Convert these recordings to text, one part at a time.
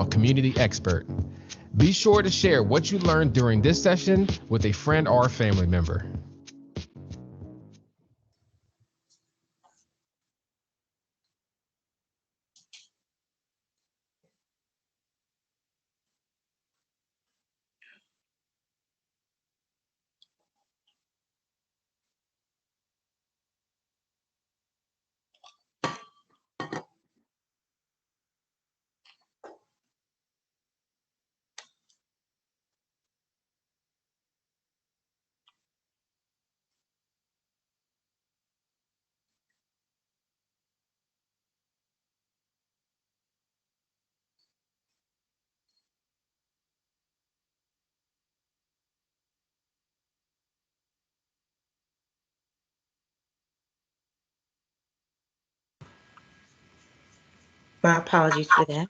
a community expert. Be sure to share what you learned during this session with a friend or family member. My apologies for that.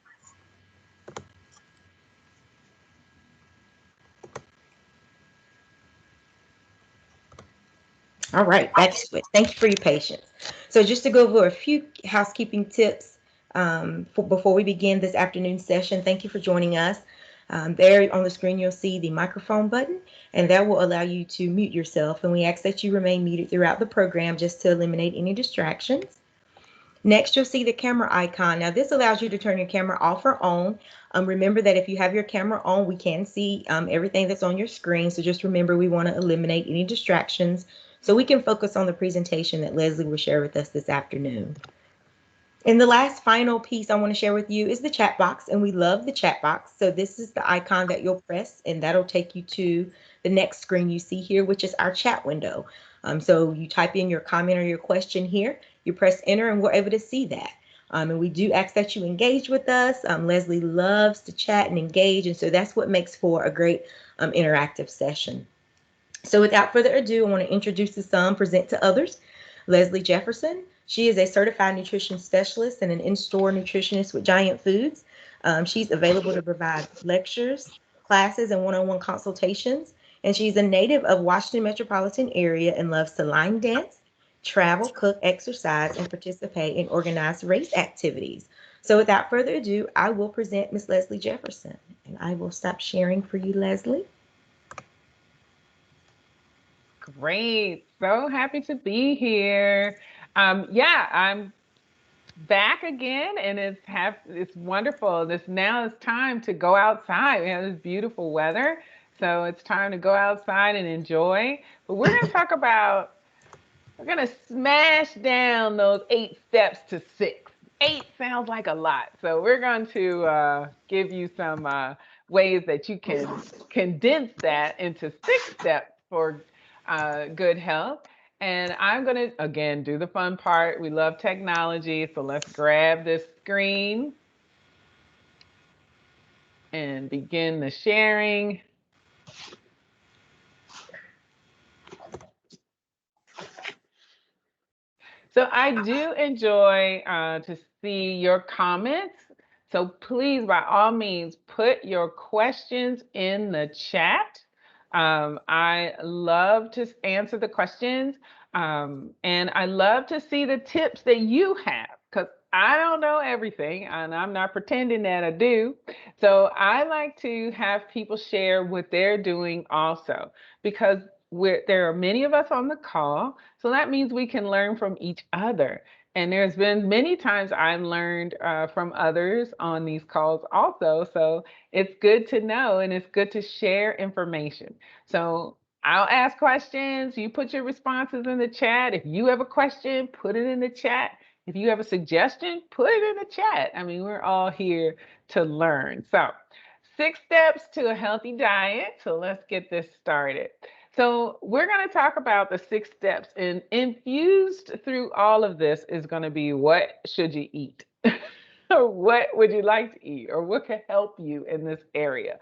All right, back to it. Thank you for your patience. So just to go over a few housekeeping tips before we begin this afternoon session, thank you for joining us. There on the screen, you'll see the microphone button, and that will allow you to mute yourself. And we ask that you remain muted throughout the program just to eliminate any distractions. Next, you'll see the camera icon. Now, this allows you to turn your camera off or on. Remember that if you have your camera on, we can see everything that's on your screen. So just remember, we want to eliminate any distractions so we can focus on the presentation that Leslie will share with us this afternoon. And the last final piece I want to share with you is the chat box, and we love the chat box. So this is the icon that you'll press, and that'll take you to the next screen you see here, which is our chat window. So you type in your comment or your question here, you press enter, and we're able to see that. And we do ask that you engage with us. Leslie loves to chat and engage, and so that's what makes for a great interactive session. So without further ado, I want to introduce to some, present to others, Leslie Jefferson. She is a certified nutrition specialist and an in-store nutritionist with Giant Foods. She's available to provide lectures, classes, and one-on-one consultations. And she's a native of Washington metropolitan area and loves to line dance, travel, cook, exercise, and participate in organized race activities. So without further ado, I will present Miss Leslie Jefferson. And I will stop sharing for you, Leslie. Great. So happy to be here. Yeah, I'm back again, and it's wonderful. Now it's time to go outside. We have this beautiful weather, so it's time to go outside and enjoy. But we're gonna smash down those 8 steps to 6. 8 sounds like a lot, so we're going to give you some ways that you can condense that into 6 steps for good health. And I'm going to, again, do the fun part. We love technology, so let's grab this screen and begin the sharing. So I do enjoy to see your comments. So please, by all means, put your questions in the chat. I love to answer the questions. And I love to see the tips that you have, because I don't know everything and I'm not pretending that I do. So I like to have people share what they're doing also, because there are many of us on the call. So that means we can learn from each other. And there's been many times I've learned from others on these calls also. So it's good to know, and it's good to share information. So I'll ask questions. You put your responses in the chat. If you have a question, put it in the chat. If you have a suggestion, put it in the chat. I mean, we're all here to learn. So 6 steps to a healthy diet. So let's get this started. So we're going to talk about the 6 steps, and infused through all of this is going to be, what should you eat? Or what would you like to eat? Or what could help you in this area?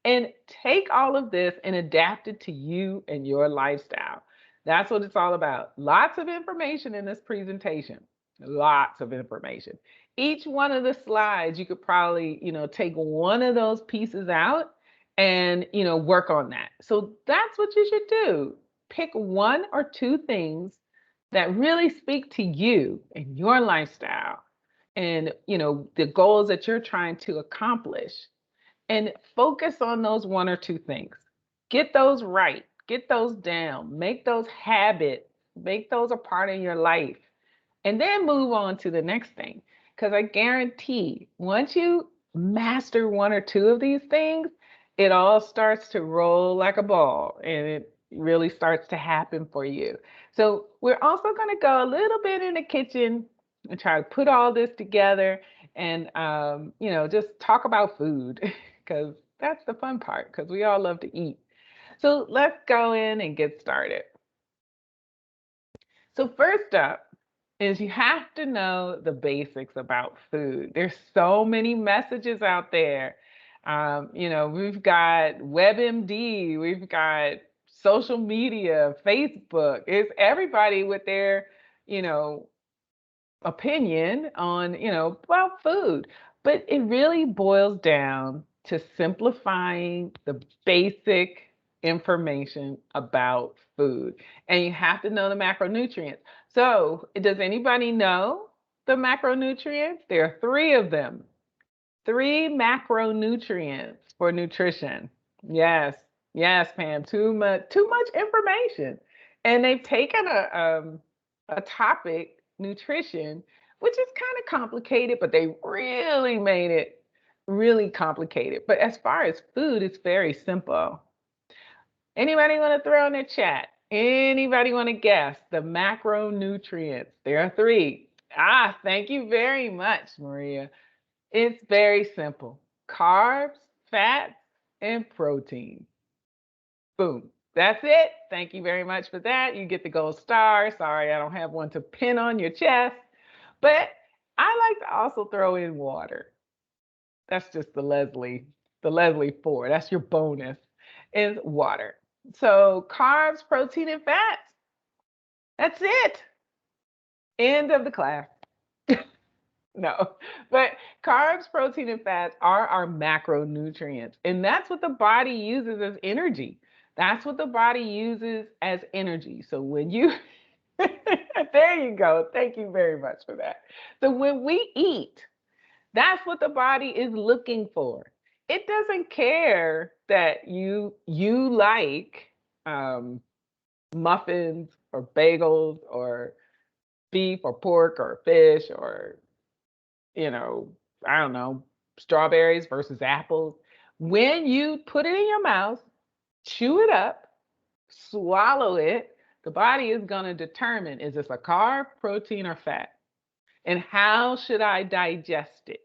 And take all of this and adapt it to you and your lifestyle. That's what it's all about. Lots of information in this presentation. Lots of information. Each one of the slides, you could probably, take one of those pieces out and, work on that. So that's what you should do. Pick 1 or 2 things that really speak to you and your lifestyle, and, the goals that you're trying to accomplish, and focus on those one or two things. Get those right, get those down, make those habits, make those a part of your life, and then move on to the next thing. Because I guarantee once you master one or two of these things, it all starts to roll like a ball and it really starts to happen for you. So we're also going to go a little bit in the kitchen and try to put all this together and, just talk about food because that's the fun part because we all love to eat. So let's go in and get started. So first up is you have to know the basics about food. There's so many messages out there. We've got WebMD, we've got social media, Facebook. It's everybody with their, opinion on, about food. But it really boils down to simplifying the basic information about food. And you have to know the macronutrients. So, does anybody know the macronutrients? There are 3 of them. 3 macronutrients for nutrition. Yes, yes, Pam. Too much information. And they've taken a topic, nutrition, which is kind of complicated, but they really made it really complicated. But as far as food, it's very simple. Anybody want to throw in the chat? Anybody want to guess the macronutrients? There are 3. Thank you very much, Maria. It's very simple. Carbs, fats, and protein. Boom. That's it. Thank you very much for that. You get the gold star. Sorry, I don't have one to pin on your chest. But I like to also throw in water. That's just the Leslie 4. That's your bonus is water. So carbs, protein, and fats. That's it. End of the class. No, but carbs, protein, and fats are our macronutrients. And that's what the body uses as energy. That's what the body uses as energy. So when you, there you go. Thank you very much for that. So when we eat, that's what the body is looking for. It doesn't care that you like muffins or bagels or beef or pork or fish or I don't know, strawberries versus apples. When you put it in your mouth, chew it up, swallow it, the body is going to determine, is this a carb, protein, or fat? And how should I digest it,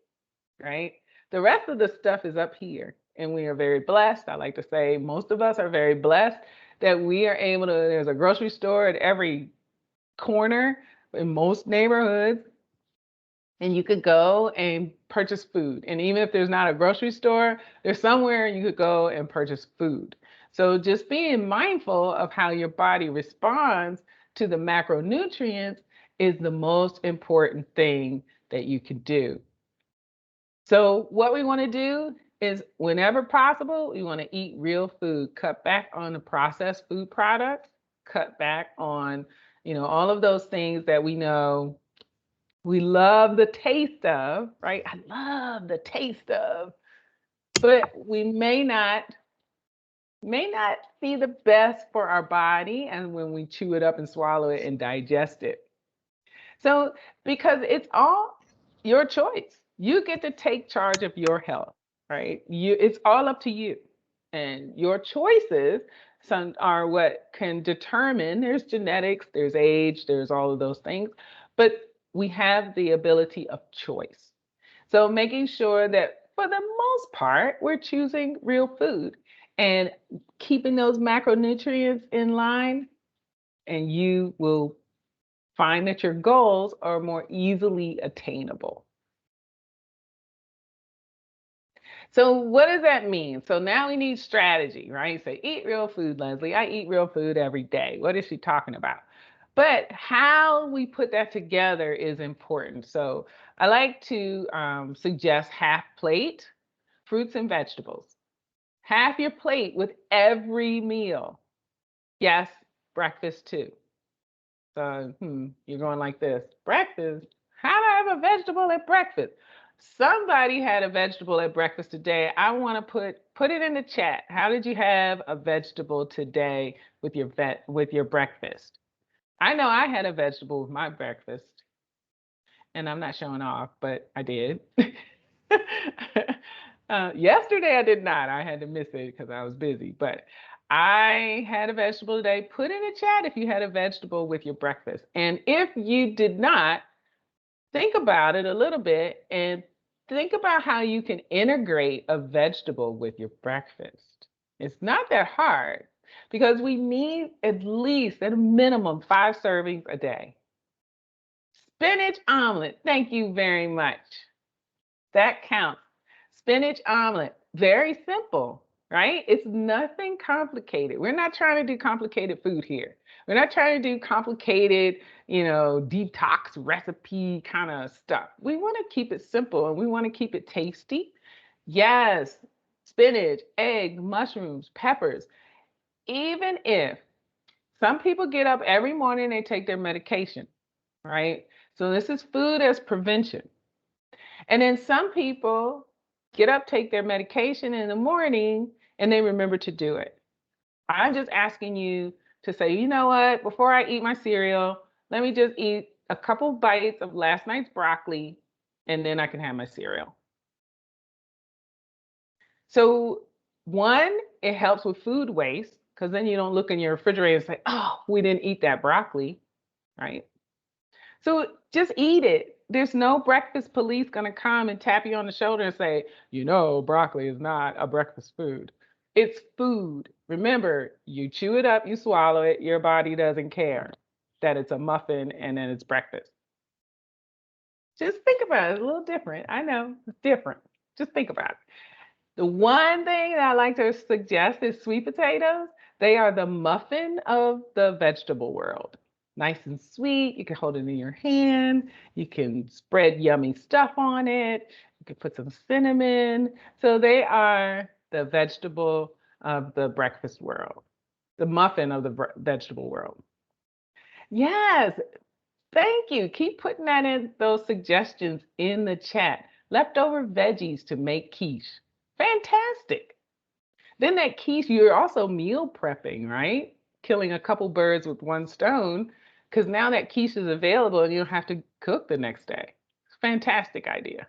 right? The rest of the stuff is up here. And we are very blessed. I like to say most of us are very blessed that we are able to, there's a grocery store at every corner in most neighborhoods. And you could go and purchase food. And even if there's not a grocery store, there's somewhere you could go and purchase food. So just being mindful of how your body responds to the macronutrients is the most important thing that you can do. So what we want to do is whenever possible, we want to eat real food, cut back on the processed food products, cut back on, all of those things that we know we love the taste of, right? I love the taste of, but we may not be the best for our body and when we chew it up and swallow it and digest it. So because it's all your choice. You get to take charge of your health, right? It's all up to you. And your choices are what can determine, there's genetics, there's age, there's all of those things, but we have the ability of choice. So making sure that for the most part, we're choosing real food and keeping those macronutrients in line, and you will find that your goals are more easily attainable. So what does that mean? So now we need strategy, right? So eat real food, Leslie. I eat real food every day. What is she talking about? But how we put that together is important. So I like to suggest half plate, fruits and vegetables. Half your plate with every meal. Yes, breakfast too. So you're going like this. Breakfast? How do I have have a vegetable at breakfast? Somebody had a vegetable at breakfast today. I want to put it in the chat. How did you have a vegetable today with your breakfast? I know I had a vegetable with my breakfast, and I'm not showing off, but I did. Yesterday I did not. I had to miss it because I was busy, but I had a vegetable today. Put in the chat if you had a vegetable with your breakfast. And if you did not, think about it a little bit and think about how you can integrate a vegetable with your breakfast. It's not that hard because we need at least at a minimum 5 servings a day. Spinach omelet, thank you very much. That counts. Spinach omelet, very simple, right? It's nothing complicated. We're not trying to do complicated food here. We're not trying to do complicated, detox recipe kind of stuff. We want to keep it simple and we want to keep it tasty. Yes, spinach, eggs, mushrooms, peppers. Even if some people get up every morning, they take their medication, right? So this is food as prevention. And then some people get up, take their medication in the morning, and they remember to do it. I'm just asking you to say, you know what, before I eat my cereal, let me just eat a couple bites of last night's broccoli, and then I can have my cereal. So one, it helps with food waste, because then you don't look in your refrigerator and say, oh, we didn't eat that broccoli, right? So just eat it. There's no breakfast police going to come and tap you on the shoulder and say, broccoli is not a breakfast food. It's food. Remember, you chew it up, you swallow it, your body doesn't care that it's a muffin and then it's breakfast. Just think about it. It's a little different. I know it's different. Just think about it. The one thing that I like to suggest is sweet potatoes. They are the muffin of the vegetable world. Nice and sweet. You can hold it in your hand. You can spread yummy stuff on it. You can put some cinnamon. So they are the vegetable of the breakfast world, the muffin of the vegetable world. Yes, thank you. Keep putting that in, those suggestions in the chat. Leftover veggies to make quiche. Fantastic. Then that quiche, you're also meal prepping, right? Killing a couple birds with one stone, because now that quiche is available and you don't have to cook the next day. It's a fantastic idea.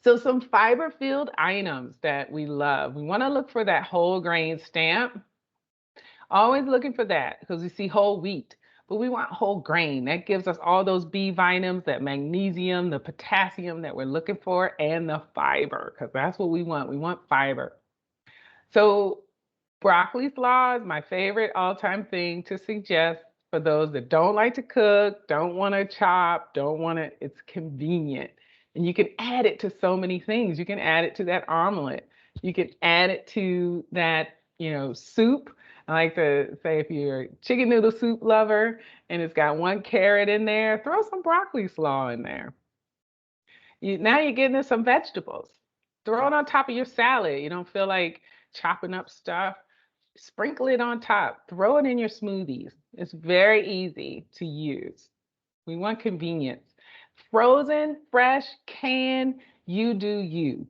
So some fiber-filled items that we love. We want to look for that whole grain stamp. Always looking for that because we see whole wheat, but we want whole grain. That gives us all those B vitamins, that magnesium, the potassium that we're looking for, and the fiber, because that's what we want. We want fiber. So broccoli slaw is my favorite all-time thing to suggest for those that don't like to cook, don't want to chop, it's convenient. And you can add it to so many things. You can add it to that omelet. You can add it to that, soup. I like to say if you're a chicken noodle soup lover and it's got 1 carrot in there, throw some broccoli slaw in there. Now you're getting some vegetables. Throw it on top of your salad. You don't feel like chopping up stuff. Sprinkle it on top. Throw it in your smoothies. It's very easy to use. We want convenience. Frozen, fresh, canned, you do you.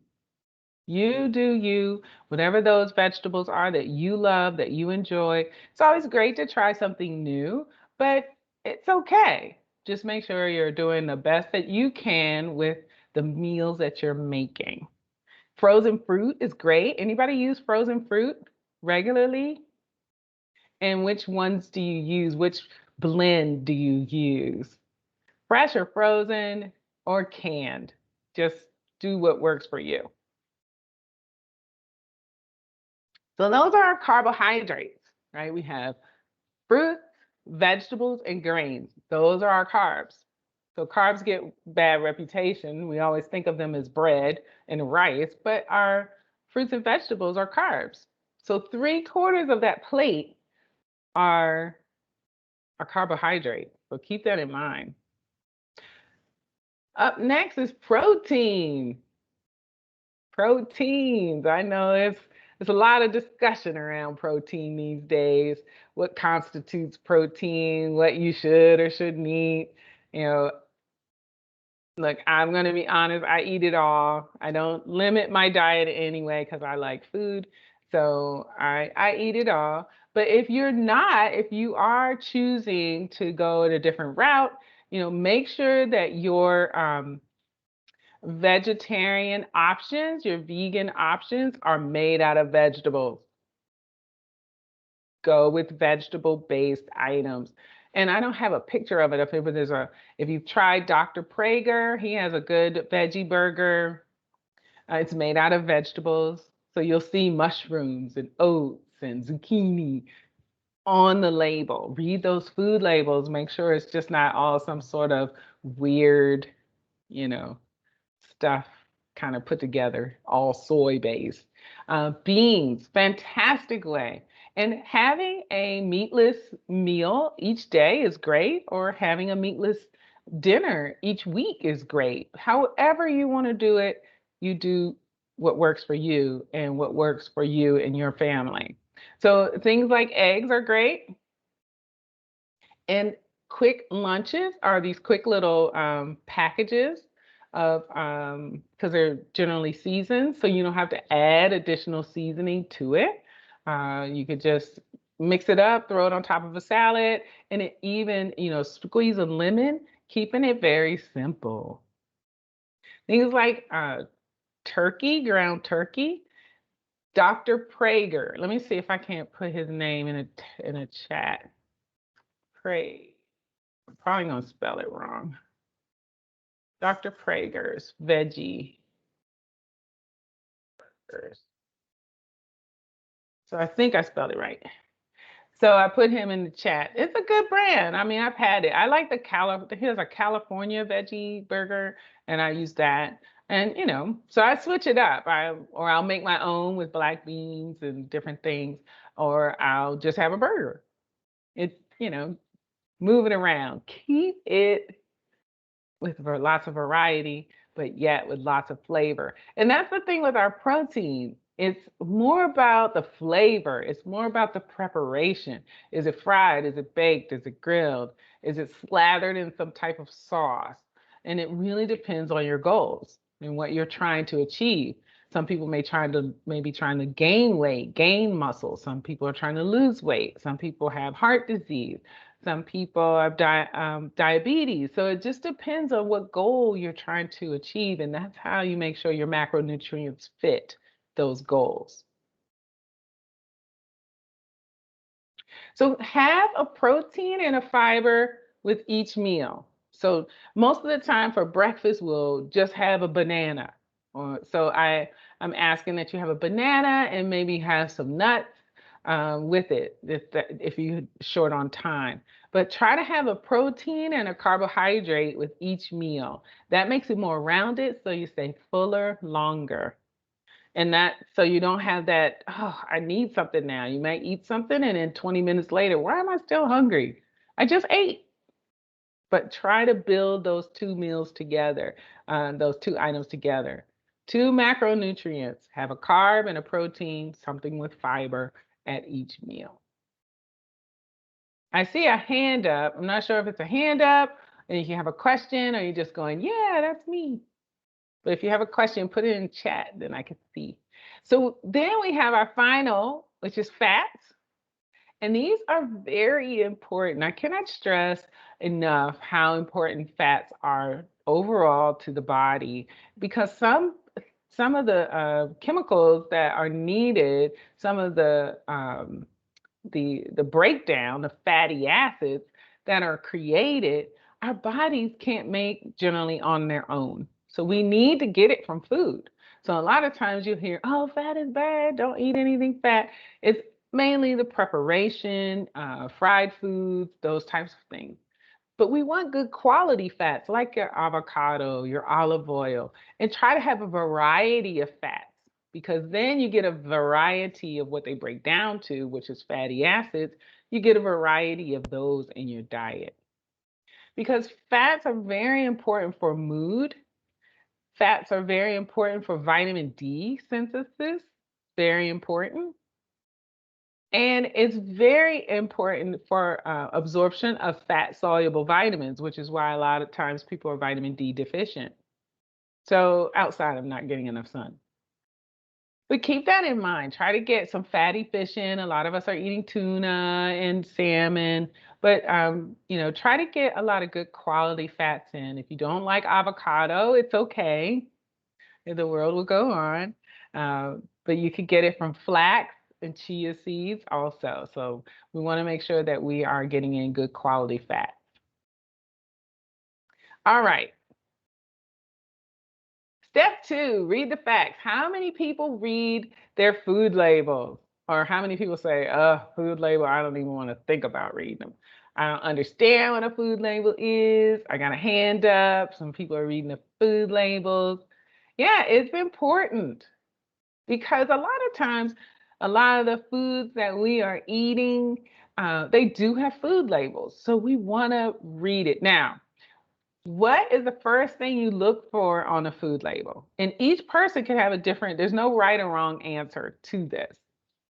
You do you, whatever those vegetables are that you love, that you enjoy. It's always great to try something new, but it's okay. Just make sure you're doing the best that you can with the meals that you're making. Frozen fruit is great. Anybody use frozen fruit regularly? And which ones do you use? Which blend do you use? Fresh or frozen or canned? Just do what works for you. So those are our carbohydrates, right? We have fruits, vegetables, and grains. Those are our carbs. So carbs get bad reputation. We always think of them as bread and rice, but our fruits and vegetables are carbs. So 3/4 of that plate are carbohydrates. So keep that in mind. Up next is protein. Proteins. I know there's a lot of discussion around protein these days. What constitutes protein, what you should or shouldn't eat. Look, I'm going to be honest, I eat it all. I don't limit my diet anyway because I like food. So I eat it all. But if you're not, if you are choosing to go in a different route, make sure that your vegetarian options, your vegan options are made out of vegetables. Go with vegetable-based items. And I don't have a picture of it up here, but if you've tried Dr. Prager, he has a good veggie burger. It's made out of vegetables. So you'll see mushrooms and oats and zucchini on the label. Read those food labels. Make sure it's just not all some sort of weird, stuff kind of put together, all soy-based. Beans, fantastic way. And having a meatless meal each day is great, or having a meatless dinner each week is great. However you want to do it, you do what works for you and what works for you and your family. So things like eggs are great. And quick lunches are these quick little packages of because they're generally seasoned, so you don't have to add additional seasoning to it. You could just mix it up, throw it on top of a salad, and it even, squeeze a lemon, keeping it very simple. Things like turkey, ground turkey. Dr. Prager. Let me see if I can't put his name in a chat. Prager. I'm probably gonna spell it wrong. Dr. Prager's veggie burgers. So I think I spelled it right. So I put him in the chat. It's a good brand. I mean, I've had it. I like here's a California veggie burger, and I use that. And so I switch it up. I'll make my own with black beans and different things, or I'll just have a burger. It's, move it around. Keep it with lots of variety, but yet with lots of flavor. And that's the thing with our protein. It's more about the flavor. It's more about the preparation. Is it fried? Is it baked? Is it grilled? Is it slathered in some type of sauce? And it really depends on your goals and what you're trying to achieve. Some people may be trying to gain weight, gain muscle. Some people are trying to lose weight. Some people have heart disease. Some people have diabetes. So it just depends on what goal you're trying to achieve. And that's how you make sure your macronutrients fit those goals. So have a protein and a fiber with each meal. So most of the time for breakfast, we'll just have a banana. So I'm asking that you have a banana and maybe have some nuts with it if you're short on time. But try to have a protein and a carbohydrate with each meal. That makes it more rounded, so you stay fuller longer. And so you don't have that, oh, I need something now. You might eat something and then 20 minutes later, why am I still hungry? I just ate. But try to build those two meals together, those two items together. 2 macronutrients, have a carb and a protein, something with fiber at each meal. I see a hand up. I'm not sure if it's a hand up and if you have a question or you're just going, yeah, that's me. But if you have a question, put it in chat, then I can see. So then we have our final, which is fats. And these are very important. I cannot stress enough how important fats are overall to the body, because some of the chemicals that are needed, some of the breakdown of fatty acids that are created, our bodies can't make generally on their own. So we need to get it from food. So a lot of times you hear, oh, fat is bad, don't eat anything fat. It's mainly the preparation, fried foods, those types of things. But we want good quality fats like your avocado, your olive oil, and try to have a variety of fats, because then you get a variety of what they break down to, which is fatty acids. You get a variety of those in your diet. Because fats are very important for mood. Fats are very important for vitamin D synthesis, very important. And it's very important for absorption of fat-soluble vitamins, which is why a lot of times people are vitamin D deficient. So outside, I'm not getting enough sun. But keep that in mind. Try to get some fatty fish in. A lot of us are eating tuna and salmon, but try to get a lot of good quality fats in. If you don't like avocado, it's okay. The world will go on. But you could get it from flax and chia seeds also. So we want to make sure that we are getting in good quality fat. All right. Step 2, read the facts. How many people read their food labels? Or how many people say, food label, I don't even want to think about reading them. I don't understand what a food label is. I got a hand up. Some people are reading the food labels. Yeah, it's important because a lot of times, a lot of the foods that we are eating, they do have food labels. So we want to read it. Now, what is the first thing you look for on a food label? And each person can have a different, there's no right or wrong answer to this.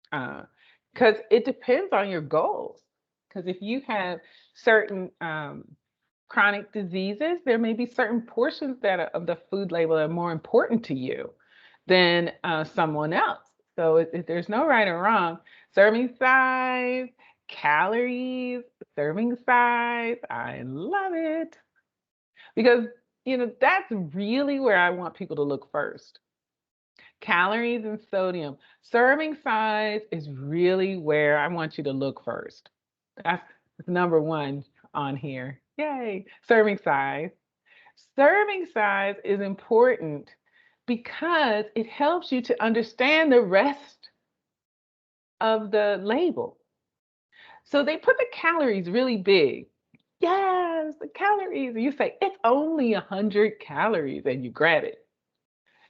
Because it depends on your goals. Because if you have certain chronic diseases, there may be certain portions of the food label that are more important to you than someone else. So there's no right or wrong. Serving size, calories, serving size, I love it. Because, that's really where I want people to look first. Calories and sodium. Serving size is really where I want you to look first. That's number 1 on here. Yay, serving size. Serving size is important because it helps you to understand the rest of the label. So they put the calories really big. Yes, the calories. And you say, it's only 100 calories, and you grab it.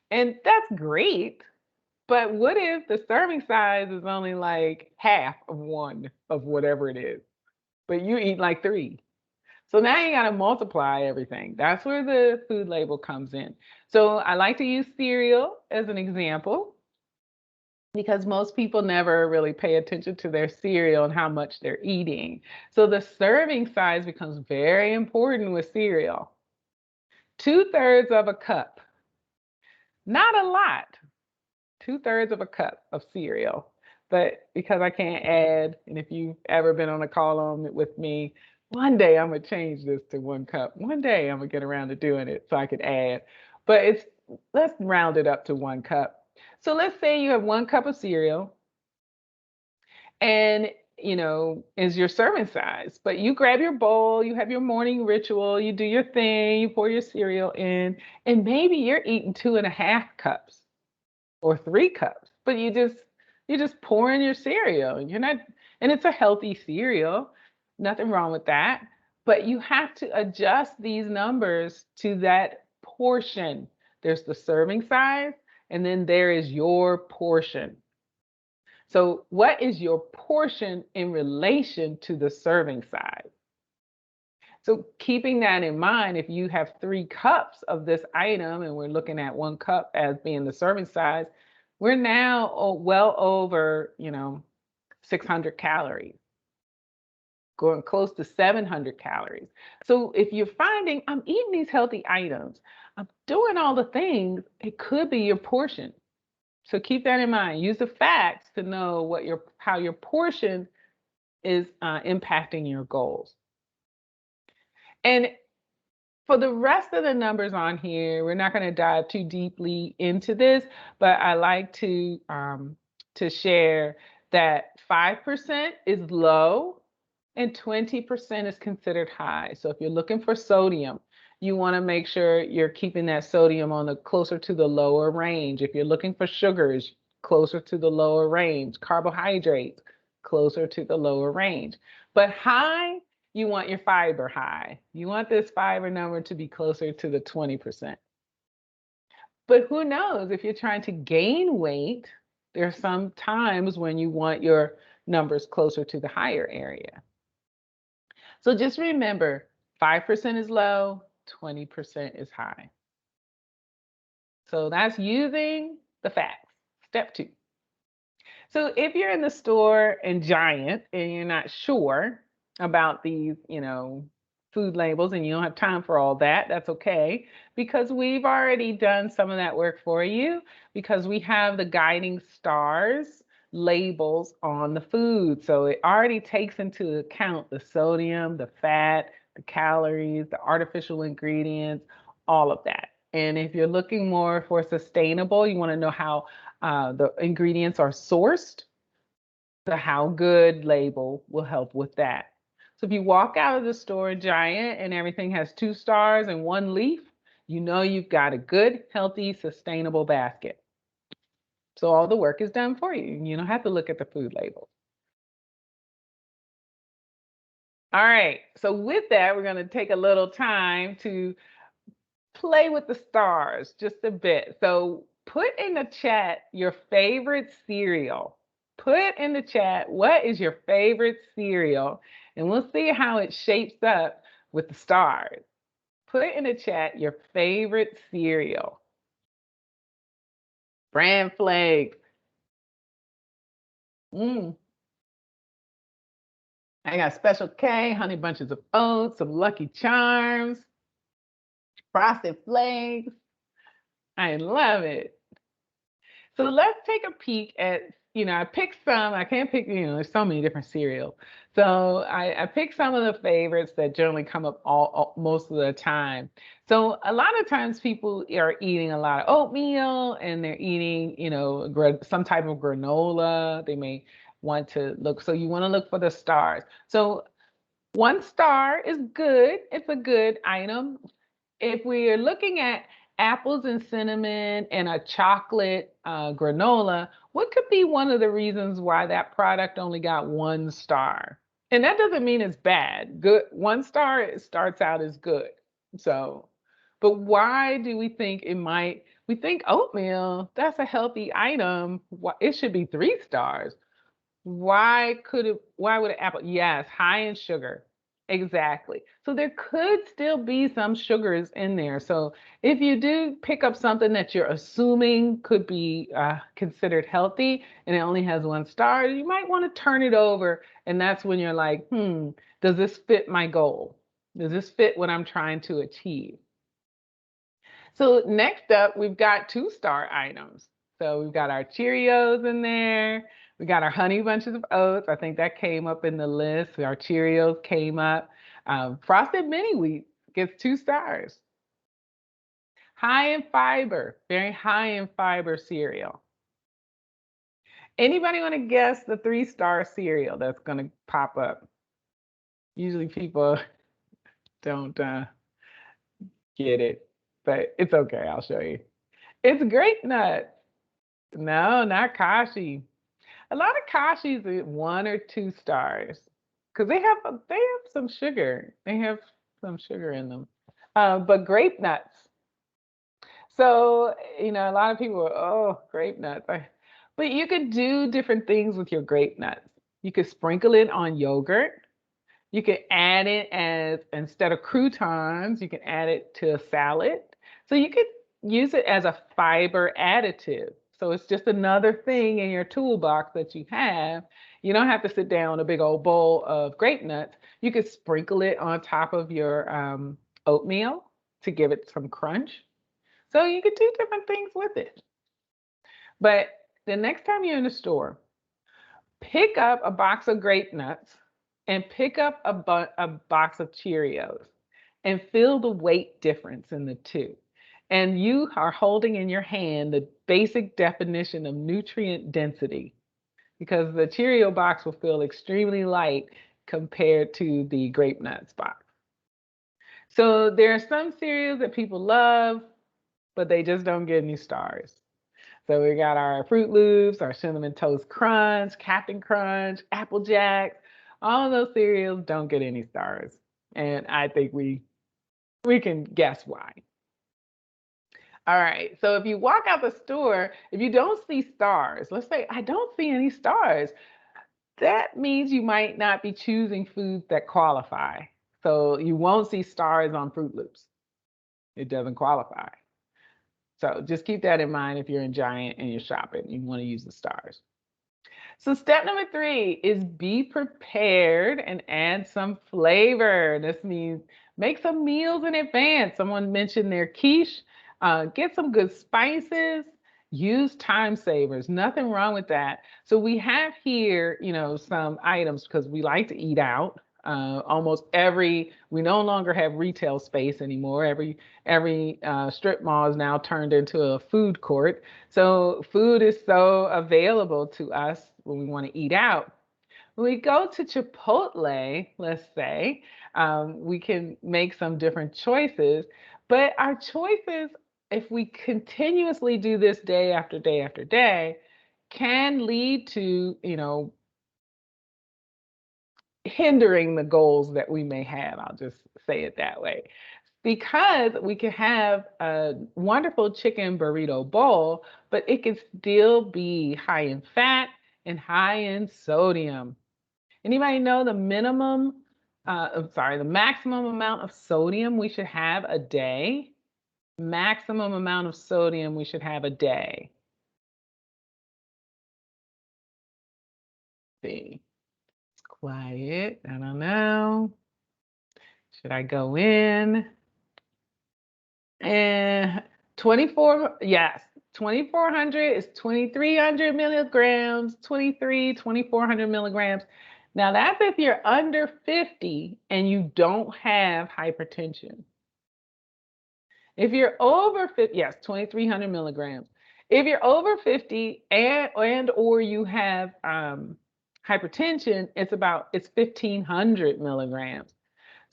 And that's great. But what if the serving size is only like half of one of whatever it is, but you eat like 3? So now you got to multiply everything. That's where the food label comes in. So I like to use cereal as an example because most people never really pay attention to their cereal and how much they're eating. So the serving size becomes very important with cereal. 2/3 of a cup, not a lot, 2/3 of a cup of cereal. But because I can't add, and if you've ever been on a call on with me, one day I'm gonna change this to 1 cup. One day I'm gonna get around to doing it so I can add. But let's round it up to 1 cup. So let's say you have 1 cup of cereal and is your serving size, but you grab your bowl, you have your morning ritual, you do your thing, you pour your cereal in, and maybe you're eating 2.5 cups or 3 cups, but you just pour in your cereal. You're not, and it's a healthy cereal, nothing wrong with that, but you have to adjust these numbers to that portion. There's the serving size, and then there is your portion. So what is your portion in relation to the serving size? So keeping that in mind, if you have 3 cups of this item and we're looking at 1 cup as being the serving size, we're now well over, 600 calories, going close to 700 calories. So if you're finding I'm eating these healthy items, I'm doing all the things, it could be your portion. So keep that in mind. Use the facts to know how your portion is impacting your goals. And for the rest of the numbers on here, we're not going to dive too deeply into this, but I like to share that 5% is low and 20% is considered high. So if you're looking for sodium, you want to make sure you're keeping that sodium on closer to the lower range. If you're looking for sugars, closer to the lower range. Carbohydrates, closer to the lower range. But high, you want your fiber high. You want this fiber number to be closer to the 20%. But who knows, if you're trying to gain weight, there are some times when you want your numbers closer to the higher area. So just remember, 5% is low, 20% is high. So that's using the facts. Step 2. So if you're in the store in Giant and you're not sure about these, food labels and you don't have time for all that, that's okay, because we've already done some of that work for you, because we have the guiding stars labels on the food. So it already takes into account the sodium, the fat, the calories, the artificial ingredients, all of that. And if you're looking more for sustainable, you want to know how the ingredients are sourced, the How Good label will help with that. So if you walk out of the store Giant and everything has 2 stars and 1 leaf, you know you've got a good, healthy, sustainable basket. So all the work is done for you. You don't have to look at the food label. All right, so with that, we're going to take a little time to play with the stars just a bit. So put in the chat your favorite cereal. Put in the chat, what is your favorite cereal? And we'll see how it shapes up with the stars. Put in the chat your favorite cereal. Bran Flakes. I got Special K, Honey Bunches of Oats, some Lucky Charms, Frosted Flakes. I love it. So let's take a peek at, I picked some, I can't pick, there's so many different cereals. So I picked some of the favorites that generally come up most of the time. So a lot of times people are eating a lot of oatmeal and they're eating, some type of granola. They may want to look, so you want to look for the stars. So 1 star is good. It's a good item. If we are looking at apples and cinnamon and a chocolate granola, what could be one of the reasons why that product only got 1 star? And that doesn't mean it's bad. Good, 1 star, it starts out as good. So, but why do we think we think oatmeal, that's a healthy item. It should be 3 stars. Why would an apple? Yes, high in sugar. Exactly. So there could still be some sugars in there. So if you do pick up something that you're assuming could be considered healthy and it only has 1 star, you might want to turn it over. And that's when you're like, does this fit my goal? Does this fit what I'm trying to achieve? So next up, we've got 2-star items. So we've got our Cheerios in there. We got our Honey Bunches of Oats. I think that came up in the list. Our Cheerios came up. Frosted Mini Wheat gets 2 stars. High in fiber, very high in fiber cereal. Anybody want to guess the 3-star cereal that's going to pop up? Usually people don't get it, but it's okay. I'll show you. It's Grape Nuts. No, not Kashi. A lot of Kashis are 1 or 2 stars because they have some sugar. They have some sugar in them. But Grape Nuts. So, a lot of people are, oh, Grape Nuts. But you could do different things with your Grape Nuts. You could sprinkle it on yogurt. You could add it instead of croutons, you can add it to a salad. So you could use it as a fiber additive. So it's just another thing in your toolbox that you have. You don't have to sit down a big old bowl of Grape Nuts. You could sprinkle it on top of your oatmeal to give it some crunch. So you could do different things with it. But the next time you're in the store, pick up a box of Grape Nuts and pick up a box of Cheerios and feel the weight difference in the two. And you are holding in your hand the basic definition of nutrient density, because the Cheerio box will feel extremely light compared to the Grape Nuts box. So there are some cereals that people love, but they just don't get any stars. So we got our Fruit Loops, our Cinnamon Toast Crunch, Captain Crunch, Apple Jacks. All of those cereals don't get any stars. And I think we can guess why. All right, so if you walk out the store, if you don't see stars, let's say I don't see any stars, that means you might not be choosing foods that qualify. So you won't see stars on Fruit Loops. It doesn't qualify. So just keep that in mind if you're in Giant and you're shopping, you want to use the stars. So step number 3 is be prepared and add some flavor. This means Make some meals in advance. Someone mentioned their quiche. Get some good spices. Use time savers. Nothing wrong with that. So we have here, some items because we like to eat out. We no longer have retail space anymore. Every strip mall is now turned into a food court. So food is so available to us when we want to eat out. When we go to Chipotle, let's say, we can make some different choices, but our choices, if we continuously do this day after day after day, can lead to, hindering the goals that we may have. I'll just say it that way. Because we can have a wonderful chicken burrito bowl, but it can still be high in fat and high in sodium. Anybody know the maximum amount of sodium we should have a day? Maximum amount of sodium we should have a day. Let's see. It's quiet. I don't know. Should I go in? And 2400 is 2300 milligrams, 2400 milligrams. Now that's if you're under 50 and you don't have hypertension. If you're over 50, yes, 2300 milligrams. If you're over 50 and or you have hypertension, it's 1500 milligrams.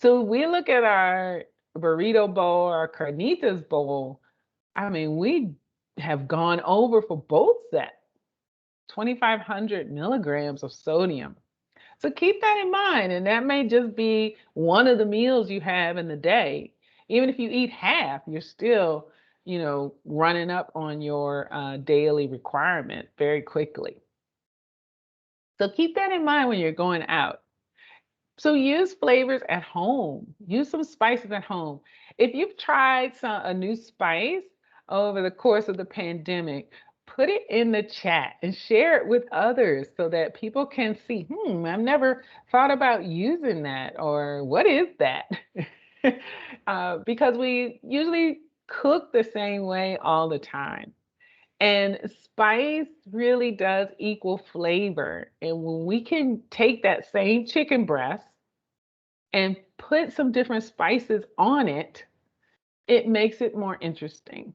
So we look at our burrito bowl, our carnitas bowl. I mean, we have gone over for both sets, 2500 milligrams of sodium. So keep that in mind. And that may just be one of the meals you have in the day. Even if you eat half, you're still, running up on your daily requirement very quickly. So keep that in mind when you're going out. So use flavors at home. Use some spices at home. If you've tried a new spice over the course of the pandemic, put it in the chat and share it with others so that people can see, I've never thought about using that, or what is that? Because we usually cook the same way all the time. And spice really does equal flavor. And when we can take that same chicken breast and put some different spices on it, it makes it more interesting.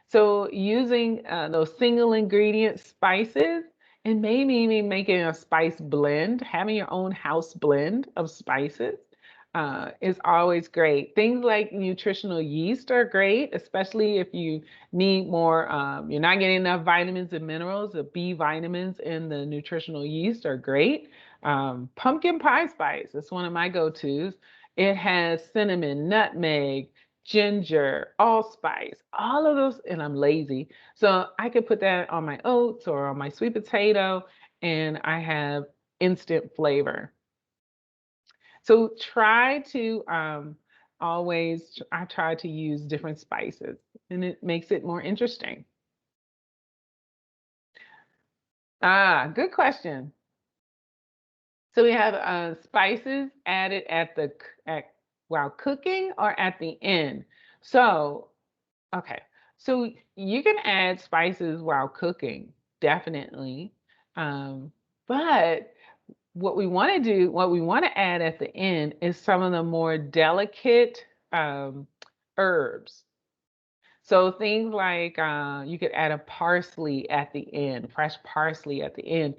So using those single ingredient spices and maybe even making a spice blend, having your own house blend of spices is always great. Things like nutritional yeast are great, especially if you need more, you're not getting enough vitamins and minerals. The B vitamins in the nutritional yeast are great. Pumpkin pie spice is one of my go-tos. It has cinnamon, nutmeg, ginger, allspice, all of those, and I'm lazy. So I could put that on my oats or on my sweet potato, and I have instant flavor. So try to I try to use different spices, and it makes it more interesting. Good question. So we have spices added while cooking or at the end. So, okay. So you can add spices while cooking, definitely. But what we want to add at the end is some of the more delicate herbs. So things like you could add a parsley at the end, fresh parsley at the end,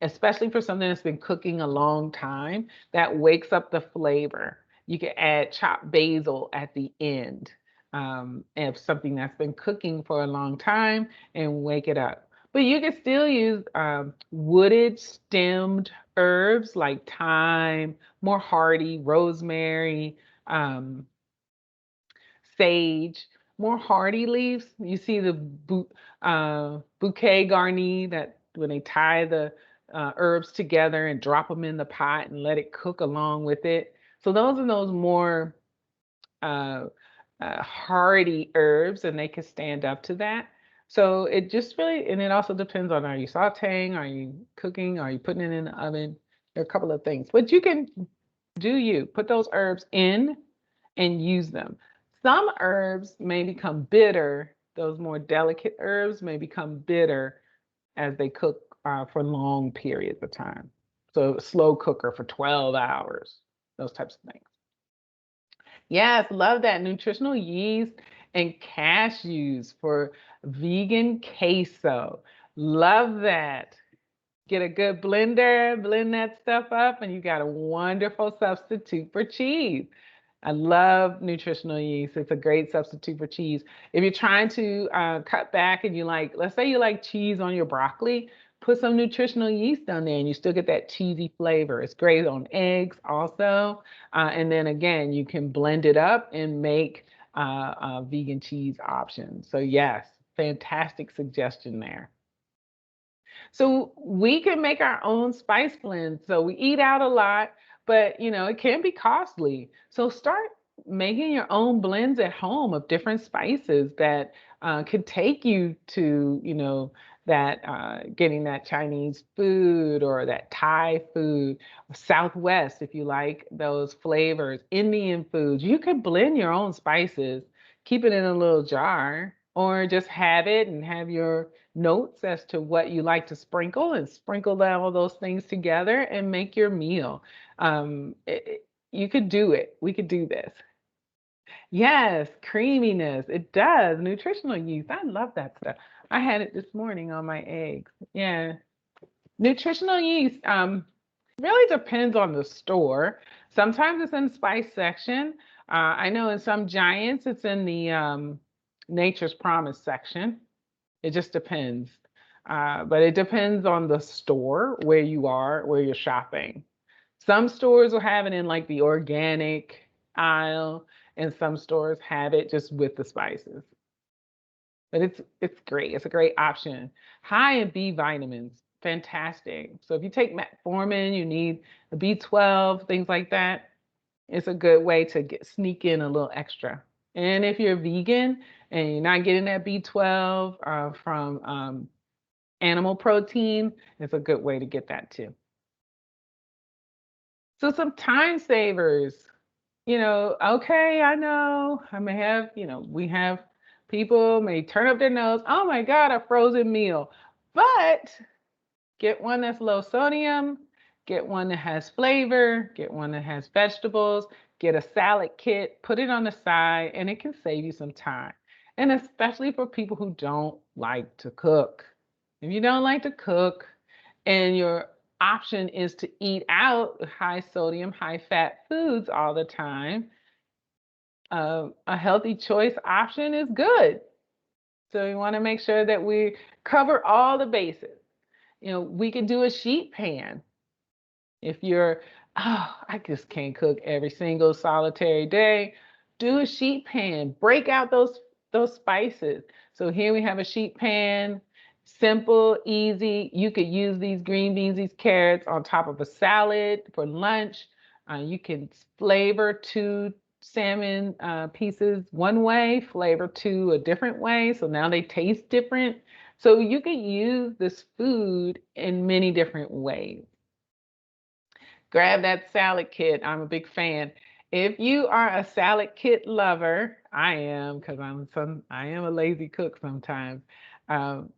especially for something that's been cooking a long time, that wakes up the flavor. You could add chopped basil at the end of something that's been cooking for a long time and wake it up. But you can still use wooded stemmed herbs like thyme, more hardy, rosemary, sage, more hardy leaves. You see the bouquet garni, that when they tie the herbs together and drop them in the pot and let it cook along with it. So those are those more hardy herbs, and they can stand up to that. So it just really, and it also depends on, are you sauteing, are you cooking, are you putting it in the oven? There are a couple of things, but you can put those herbs in and use them. Some herbs may become bitter. Those more delicate herbs may become bitter as they cook for long periods of time. So slow cooker for 12 hours, those types of things. Yes, love that. Nutritional yeast and cashews for vegan queso. Love that. Get a good blender, blend that stuff up, and you got a wonderful substitute for cheese. I love nutritional yeast. It's a great substitute for cheese. If you're trying to cut back and you like, let's say you like cheese on your broccoli, put some nutritional yeast on there and you still get that cheesy flavor. It's great on eggs also. And then again, you can blend it up and make vegan cheese options. So yes, fantastic suggestion there. So we can make our own spice blends. So we eat out a lot, but it can be costly. So start making your own blends at home of different spices that could take you to, that getting that Chinese food or that Thai food, Southwest, if you like those flavors, Indian foods. You could blend your own spices, keep it in a little jar, or just have it and have your notes as to what you like to sprinkle and sprinkle all those things together and make your meal. You could do it. We could do this. Yes, creaminess. It does. Nutritional yeast. I love that stuff. I had it this morning on my eggs. Yeah. Nutritional yeast really depends on the store. Sometimes it's in the spice section. I know in some Giants it's in the Nature's Promise section. It just depends. But it depends on the store where you are, where you're shopping. Some stores will have it in like the organic aisle, and some stores have it just with the spices. But it's great. It's a great option. High in B vitamins, fantastic. So if you take metformin, you need the B12, things like that. It's a good way to sneak in a little extra. And if you're vegan and you're not getting that B12 from animal protein, it's a good way to get that too. So some time savers, okay, I know I may have, we have people may turn up their nose. Oh my God, a frozen meal. But get one that's low sodium, get one that has flavor, get one that has vegetables, get a salad kit, put it on the side, and it can save you some time. And especially for people who don't like to cook. If you don't like to cook and your option is to eat out high sodium, high fat foods all the time, a healthy choice option is good. So we want to make sure that we cover all the bases. We could do a sheet pan. If you're, I just can't cook every single solitary day, do a sheet pan. Break out those spices. So here we have a sheet pan, simple, easy. You could use these green beans, these carrots on top of a salad for lunch. You can flavor 2 salmon pieces one way, flavor 2 a different way. So now they taste different. So you could use this food in many different ways. Grab that salad kit. I'm a big fan. If you are a salad kit lover, I am, because I am a lazy cook sometimes.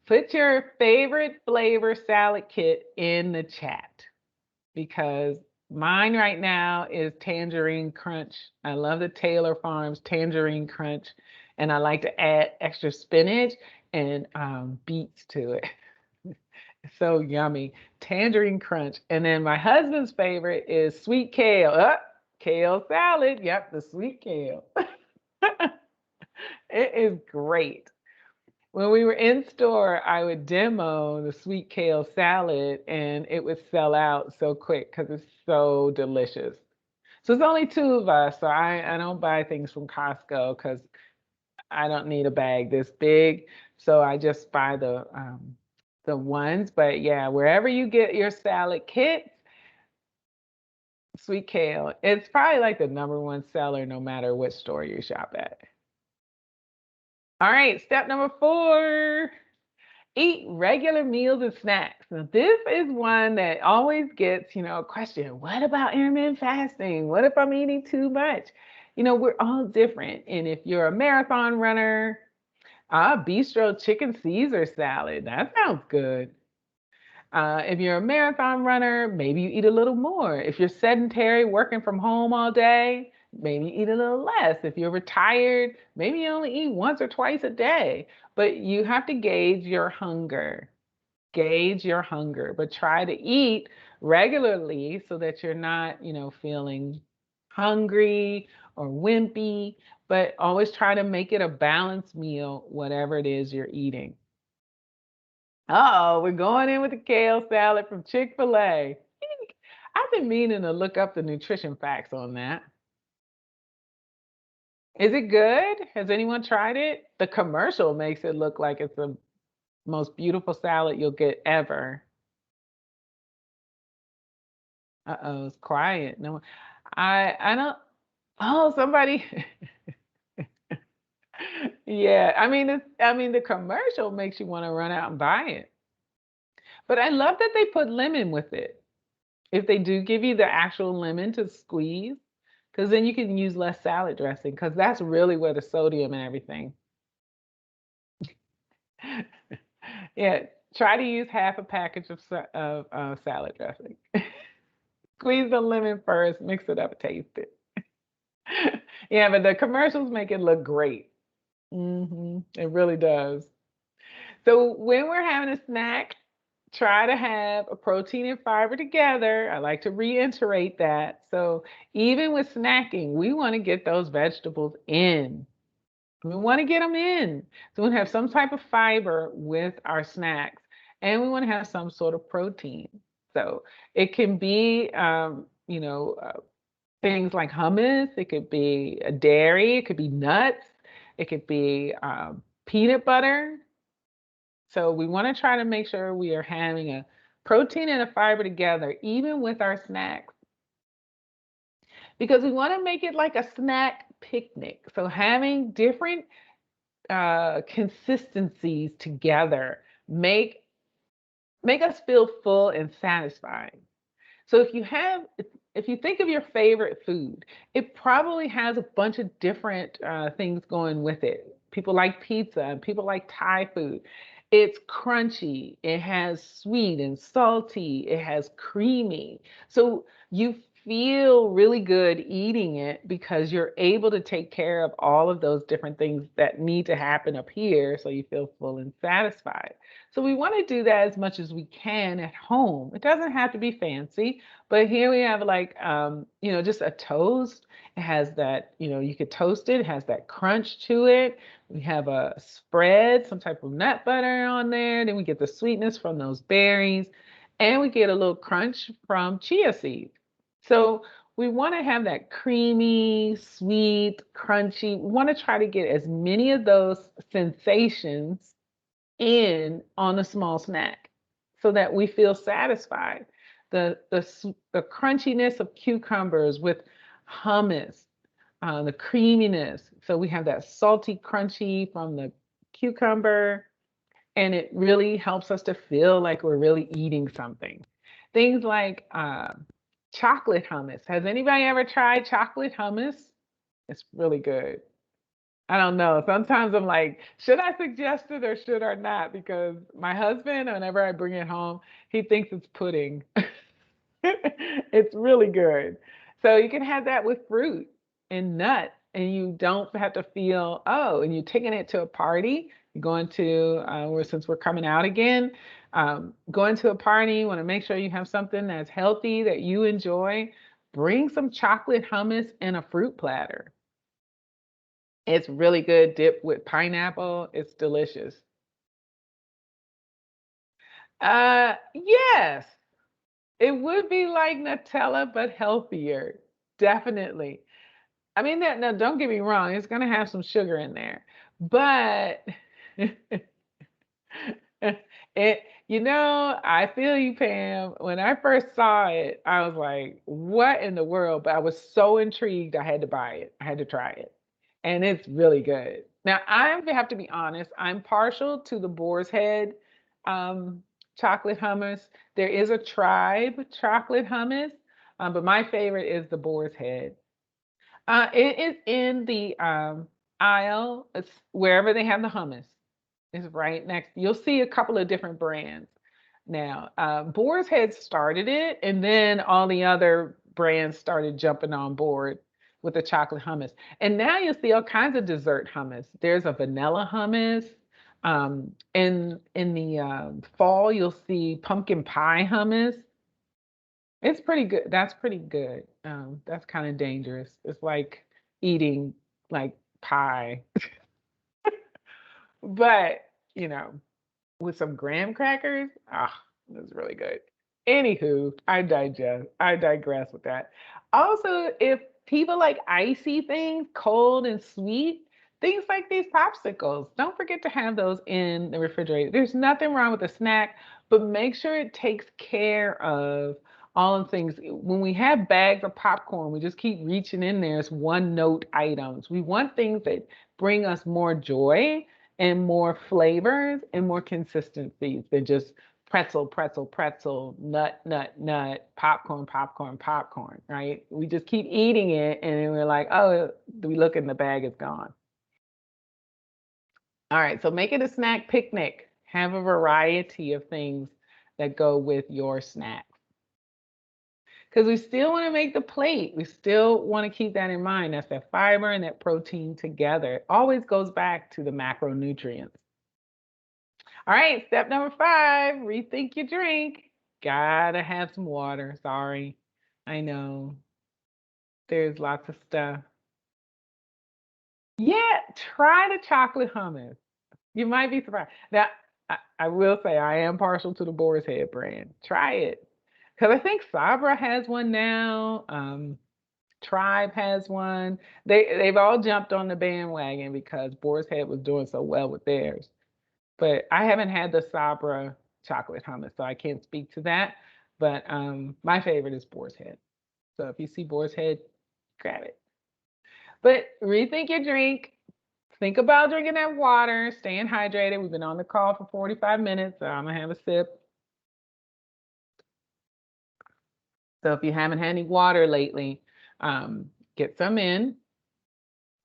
Put your favorite flavor salad kit in the chat, because mine right now is Tangerine Crunch. I love the Taylor Farms Tangerine Crunch, and I like to add extra spinach and beets to it. It's so yummy. Tangerine Crunch. And then my husband's favorite is sweet kale. Kale salad. Yep, the sweet kale. It is great. When we were in store, I would demo the sweet kale salad and it would sell out so quick because it's so delicious. So it's only 2 of us. So I don't buy things from Costco because I don't need a bag this big. So I just buy the ones. But yeah, wherever you get your salad kits, sweet kale, it's probably like the #1 seller no matter what store you shop at. All right, step number 4, eat regular meals and snacks. Now, this is one that always gets, a question. What about intermittent fasting? What if I'm eating too much? we're all different. And if you're a marathon runner, bistro chicken Caesar salad, that sounds good. If you're a marathon runner, maybe you eat a little more. If you're sedentary, working from home all day, maybe you eat a little less. If you're retired, maybe you only eat once or twice a day. But you have to gauge your hunger. Gauge your hunger, but try to eat regularly so that you're not, feeling hungry or wimpy, but always try to make it a balanced meal, whatever it is you're eating. Oh, we're going in with the kale salad from Chick-fil-A. I've been meaning to look up the nutrition facts on that. Is it good? Has anyone tried it? The commercial makes it look like it's the most beautiful salad you'll get ever. Uh-oh, it's quiet. No, I don't. Oh, somebody. Yeah, the commercial makes you want to run out and buy it. But I love that they put lemon with it. If they do give you the actual lemon to squeeze, because then you can use less salad dressing, because that's really where the sodium and everything. Yeah, try to use half a package of salad dressing. Squeeze the lemon first, mix it up, taste it. Yeah, but the commercials make it look great. It really does. So when we're having a snack, try to have a protein and fiber together. I like to reiterate that. So even with snacking, we want to get those vegetables in. We want to get them in. So we have some type of fiber with our snacks, and we want to have some sort of protein. So it can be, things like hummus. It could be a dairy. It could be nuts. It could be peanut butter. So we want to try to make sure we are having a protein and a fiber together, even with our snacks, because we want to make it like a snack picnic. So having different consistencies together make us feel full and satisfying. So if you think of your favorite food, it probably has a bunch of different things going with it. People like pizza and people like Thai food. It's crunchy, it has sweet and salty, it has creamy. So you feel really good eating it because you're able to take care of all of those different things that need to happen up here so you feel full and satisfied. So we want to do that as much as we can at home. It doesn't have to be fancy, but here we have like, just a toast. It has that, you could toast it. It has that crunch to it. We have a spread, some type of nut butter on there. Then we get the sweetness from those berries, and we get a little crunch from chia seeds. So we want to have that creamy, sweet, crunchy. We want to try to get as many of those sensations in on a small snack so that we feel satisfied. The crunchiness of cucumbers with hummus, the creaminess. So we have that salty, crunchy from the cucumber, and it really helps us to feel like we're really eating something. Things like chocolate hummus. Has anybody ever tried chocolate hummus? It's really good. I don't know. Sometimes I'm like, should I suggest it or should I not? Because my husband, whenever I bring it home, he thinks it's pudding. It's really good. So you can have that with fruit and nuts, and you don't have to feel, oh, and you're taking it to a party. You're going to, since we're coming out again, going to a party, you want to make sure you have something that's healthy that you enjoy. Bring some chocolate hummus and a fruit platter. It's really good dipped with pineapple. It's delicious. Yes, it would be like Nutella, but healthier. Definitely. I mean, that, now don't get me wrong, it's gonna have some sugar in there, but I feel you, Pam. When I first saw it, I was like, what in the world? But I was so intrigued, I had to buy it. I had to try it. And it's really good. Now, I have to be honest, I'm partial to the Boar's Head chocolate hummus. There is a Tribe chocolate hummus, but my favorite is the Boar's Head. It is in the aisle. It's wherever they have the hummus. It's right next. You'll see a couple of different brands. Now, Boar's Head started it, and then all the other brands started jumping on board with the chocolate hummus. And now you'll see all kinds of dessert hummus. There's a vanilla hummus. In the fall, you'll see pumpkin pie hummus. It's pretty good. That's pretty good. That's kind of dangerous. It's like eating like pie, but you know, with some graham crackers, it's really good. Anywho, I digress with that. Also, if people like icy things, cold and sweet, things like these popsicles, don't forget to have those in the refrigerator. There's nothing wrong with a snack, but make sure it takes care of all the things. When we have bags of popcorn, we just keep reaching in there as one note items. We want things that bring us more joy and more flavors and more consistencies than just pretzel, pretzel, pretzel, nut, nut, nut, popcorn, popcorn, popcorn, right? We just keep eating it and then we're like, oh, we look in the bag, it's gone. All right, so make it a snack picnic. Have a variety of things that go with your snack. Because we still want to make the plate. We still want to keep that in mind. That's that fiber and that protein together. It always goes back to the macronutrients. All right, step number 5, rethink your drink. Gotta have some water. Sorry, I know. There's lots of stuff. Yeah, try the chocolate hummus. You might be surprised. Now, I will say I am partial to the Boar's Head brand. Try it. Because I think Sabra has one now. Tribe has one. They've all jumped on the bandwagon because Boar's Head was doing so well with theirs. But I haven't had the Sabra chocolate hummus, so I can't speak to that. But my favorite is Boar's Head. So if you see Boar's Head, grab it. But rethink your drink. Think about drinking that water, staying hydrated. We've been on the call for 45 minutes, so I'm gonna have a sip. So if you haven't had any water lately, get some in.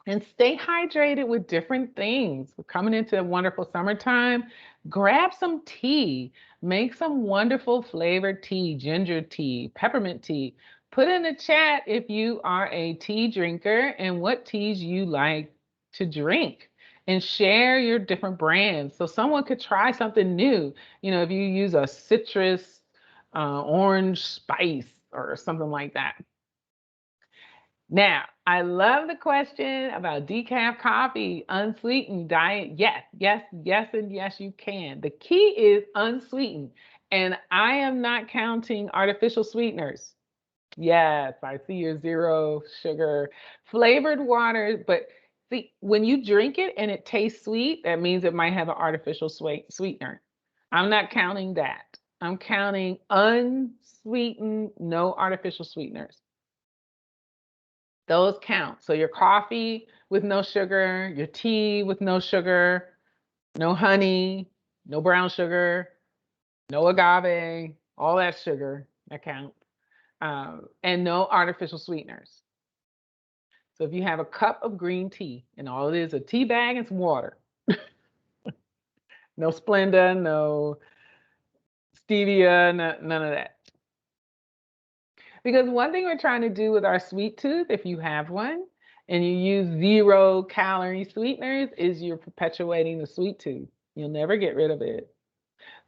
And stay hydrated with different things. We're coming into a wonderful summertime. Grab some tea. Make some wonderful flavored tea, ginger tea, peppermint tea. Put in the chat if you are a tea drinker and what teas you like to drink. And share your different brands so someone could try something new. You know, if you use a citrus, orange spice or something like that. Now, I love the question about decaf coffee, unsweetened diet. Yes, yes, yes, and yes, you can. The key is unsweetened. And I am not counting artificial sweeteners. Yes, I see your zero sugar flavored water. But see, when you drink it and it tastes sweet, that means it might have an artificial sweetener. I'm not counting that. I'm counting unsweetened, no artificial sweeteners. Those count. So your coffee with no sugar, your tea with no sugar, no honey, no brown sugar, no agave, all that sugar, that counts. And no artificial sweeteners. So if you have a cup of green tea and all it is a tea bag and some water, no Splenda, no stevia, none of that. Because one thing we're trying to do with our sweet tooth, if you have one, and you use 0 calorie sweeteners, is you're perpetuating the sweet tooth. You'll never get rid of it.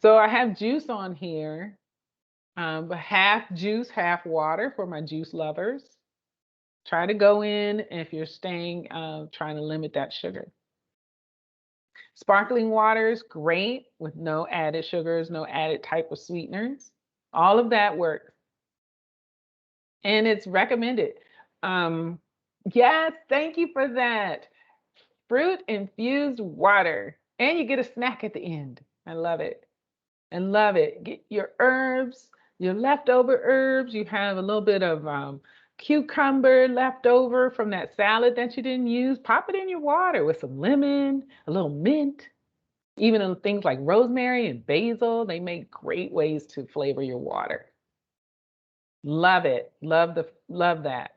So I have juice on here, but half juice, half water for my juice lovers. Try to go in if you're staying, trying to limit that sugar. Sparkling water is great with no added sugars, no added type of sweeteners. All of that works. And it's recommended. Yes, thank you for that. Fruit infused water. And you get a snack at the end. I love it. I love it. Get your herbs, your leftover herbs. You have a little bit of cucumber left over from that salad that you didn't use. Pop it in your water with some lemon, a little mint. Even things like rosemary and basil, they make great ways to flavor your water. Love it. Love that.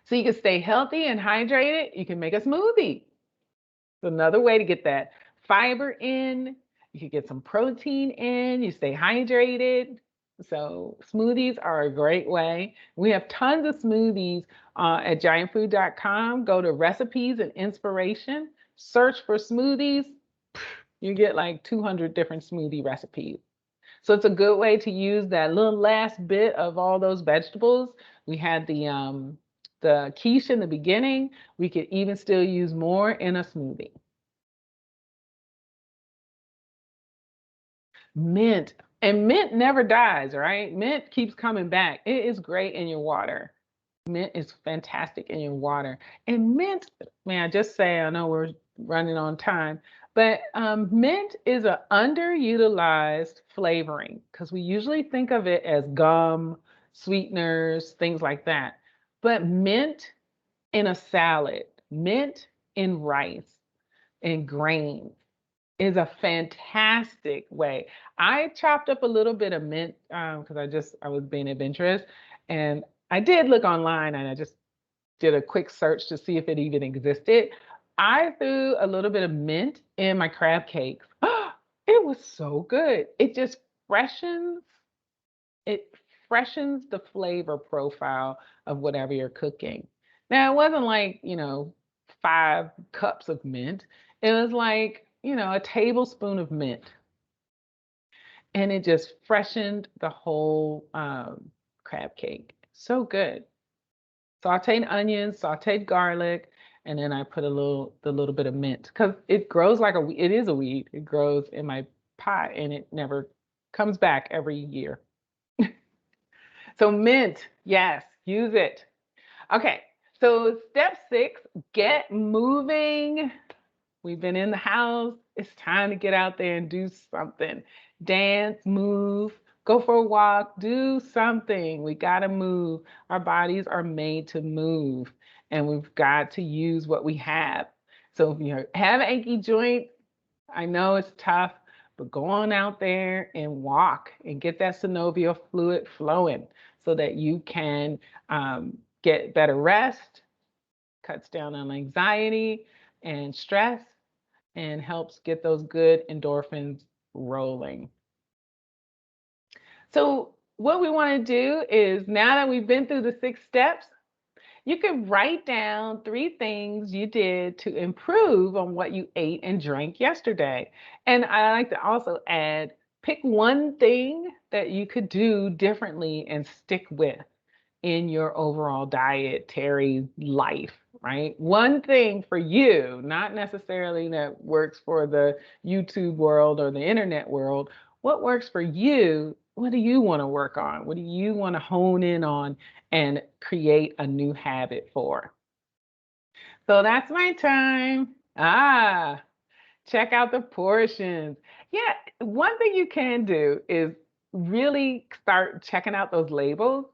So you can stay healthy and hydrated. You can make a smoothie. It's another way to get that fiber in. You can get some protein in. You stay hydrated. So smoothies are a great way. We have tons of smoothies at giantfood.com. Go to recipes and inspiration. Search for smoothies. You get like 200 different smoothie recipes. So it's a good way to use that little last bit of all those vegetables. We had the quiche in the beginning. We could even still use more in a smoothie. Mint. And mint never dies, right? Mint keeps coming back. It is great in your water. Mint is fantastic in your water. And mint, may I just say, I know we're running on time, but mint is an underutilized flavoring because we usually think of it as gum, sweeteners, things like that. But mint in a salad, mint in rice, in grains is a fantastic way. I chopped up a little bit of mint because I was being adventurous, and I did look online and I just did a quick search to see if it even existed. I threw a little bit of mint in my crab cakes. It was so good. Freshens, it freshens the flavor profile of whatever you're cooking. Now, it wasn't like, 5 cups of mint. It was like, a tablespoon of mint. And it just freshened the whole crab cake. So good. Sauteed onions, sauteed garlic, and then I put the little bit of mint because it grows like it is a weed. It grows in my pot and it never comes back every year. So mint, yes, use it. Okay, so step 6, get moving. We've been in the house. It's time to get out there and do something. Dance, move, go for a walk, do something. We got to move. Our bodies are made to move, and we've got to use what we have. So if you have achy joints, I know it's tough, but go on out there and walk and get that synovial fluid flowing so that you can get better rest, cuts down on anxiety and stress, and helps get those good endorphins rolling. So what we want to do is, now that we've been through the 6 steps, you can write down 3 things you did to improve on what you ate and drank yesterday. And I like to also add, pick one thing that you could do differently and stick with in your overall dietary life, right? One thing for you, not necessarily that works for the YouTube world or the internet world. What works for you? What do you want to work on? What do you want to hone in on and create a new habit for? So that's my time. Check out the portions. Yeah, one thing you can do is really start checking out those labels.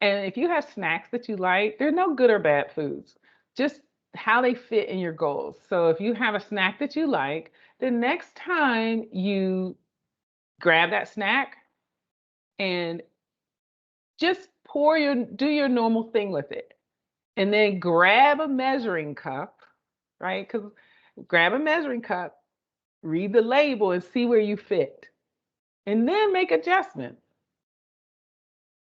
And if you have snacks that you like, they're no good or bad foods, just how they fit in your goals. So if you have a snack that you like, the next time you grab that snack and just do your normal thing with it. And then grab a measuring cup, right? Because grab a measuring cup, read the label and see where you fit, and then make adjustments.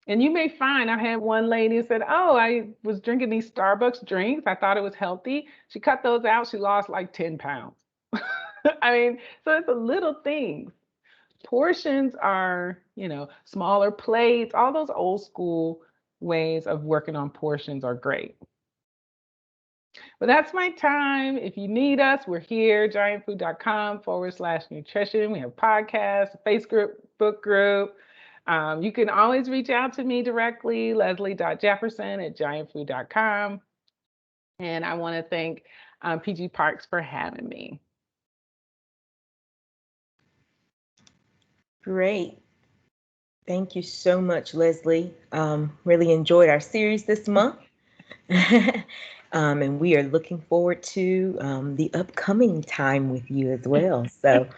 And you may find, I had one lady who said, oh, I was drinking these Starbucks drinks. I thought it was healthy. She cut those out. She lost like 10 pounds. I mean, so it's a little things. Portions are, smaller plates. All those old school ways of working on portions are great. But that's my time. If you need us, we're here, giantfood.com/nutrition. We have podcasts, Facebook group. You can always reach out to me directly, leslie.jefferson@giantfood.com. And I want to thank PG Parks for having me. Great. Thank you so much, Leslie. Really enjoyed our series this month. And we are looking forward to the upcoming time with you as well. So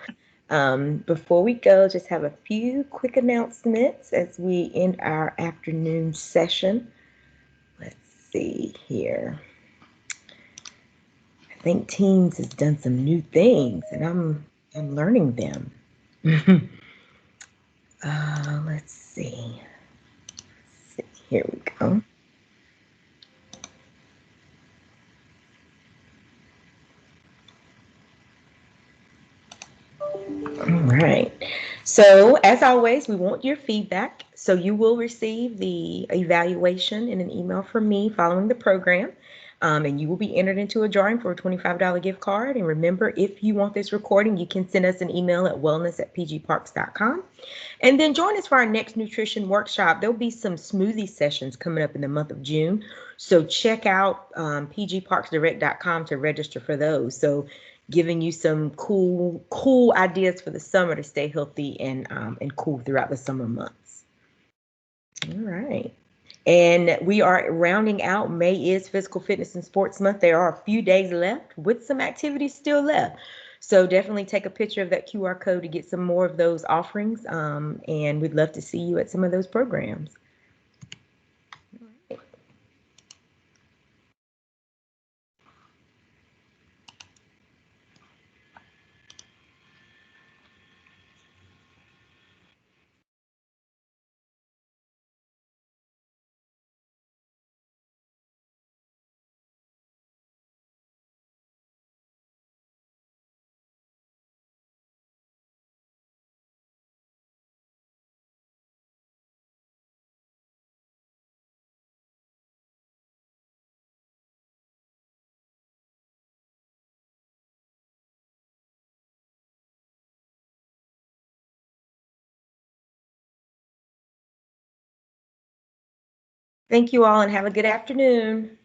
before we go, just have a few quick announcements as we end our afternoon session. Let's see here. I think Teams has done some new things, and I'm learning them. Let's see. Here we go. All right. So as always, we want your feedback. So you will receive the evaluation in an email from me following the program. And you will be entered into a drawing for a $25 gift card. And remember, if you want this recording, you can send us an email at wellness@pgparks.com. And then join us for our next nutrition workshop. There'll be some smoothie sessions coming up in the month of June. So check out pgparksdirect.com to register for those. So giving you some cool ideas for the summer to stay healthy and cool throughout the summer months. All right. And we are rounding out. May is Physical Fitness and Sports Month. There are a few days left with some activities still left. So definitely take a picture of that QR code to get some more of those offerings. And we'd love to see you at some of those programs. Thank you all and have a good afternoon.